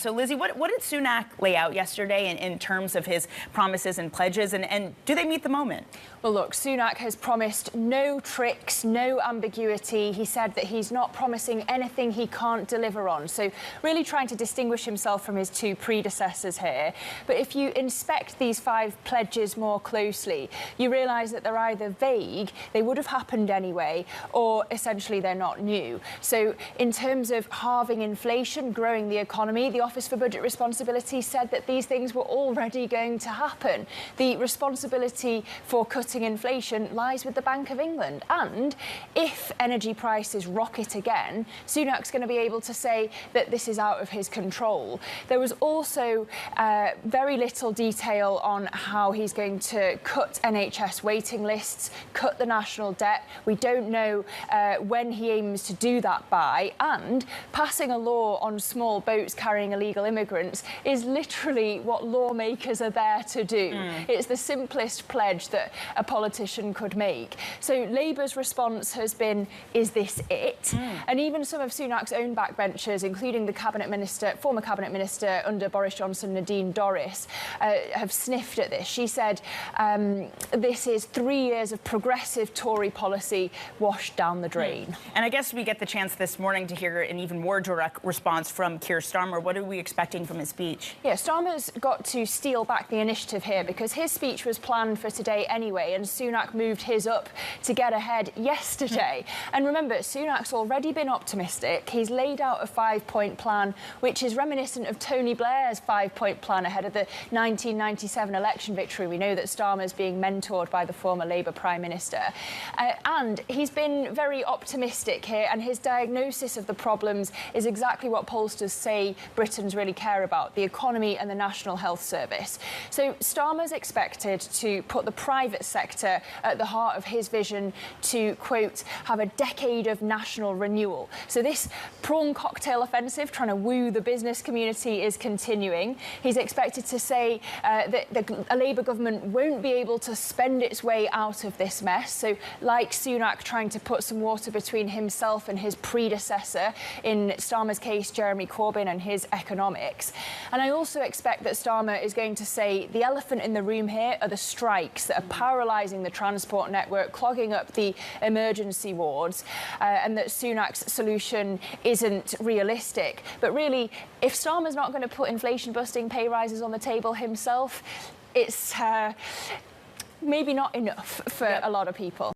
So, Lizzy, what did Sunak lay out yesterday in terms of his promises and pledges, and do they meet the moment? Well, look, Sunak has promised no tricks, no ambiguity. He said that he's not promising anything he can't deliver on. So really trying to distinguish himself from his two predecessors here. But if you inspect these 5 pledges more closely, you realise that they're either vague, they would have happened anyway, or essentially they're not new. So in terms of halving inflation, growing the economy, the Office for Budget Responsibility said that these things were already going to happen. The responsibility for cutting inflation lies with the Bank of England. And if energy prices rocket again, Sunak's going to be able to say that this is out of his control. There was also very little detail on how he's going to cut NHS waiting lists, cut the national debt. We don't know when he aims to do that by. And passing a law on small boats carrying illegal immigrants is literally what lawmakers are there to do. It's the simplest pledge that a politician could make. So Labour's response has been, is this it? And even some of Sunak's own backbenchers, including the former cabinet minister under Boris Johnson, Nadine Dorries, have sniffed at this. She said this is 3 years of progressive Tory policy washed down the drain. And I guess we get the chance this morning to hear an even more direct response from Keir Starmer. What are we expecting from his speech? Yeah, Starmer's got to steal back the initiative here because his speech was planned for today anyway, and Sunak moved his up to get ahead yesterday. And remember, Sunak's already been optimistic. He's laid out a 5-point plan, which is reminiscent of Tony Blair's 5-point plan ahead of the 1997 election victory. We know that Starmer's being mentored by the former Labour Prime Minister. And he's been very optimistic here, and his diagnosis of the problems is exactly what pollsters say Britons really care about: the economy and the National Health Service. So Starmer's expected to put the private sector at the heart of his vision to, quote, have a decade of national renewal. So this prawn cocktail offensive, trying to woo the business community, is continuing. He's expected to say that a Labour government won't be able to spend its way out of this mess. So like Sunak trying to put some water between himself and his predecessor, in Starmer's case, Jeremy Corbyn, and his economics. And I also expect that Starmer is going to say the elephant in the room here are the strikes that are paralysing the transport network, clogging up the emergency wards, and that Sunak's solution isn't realistic. But really, if Starmer's not going to put inflation-busting pay rises on the table himself, it's maybe not enough for a lot of people.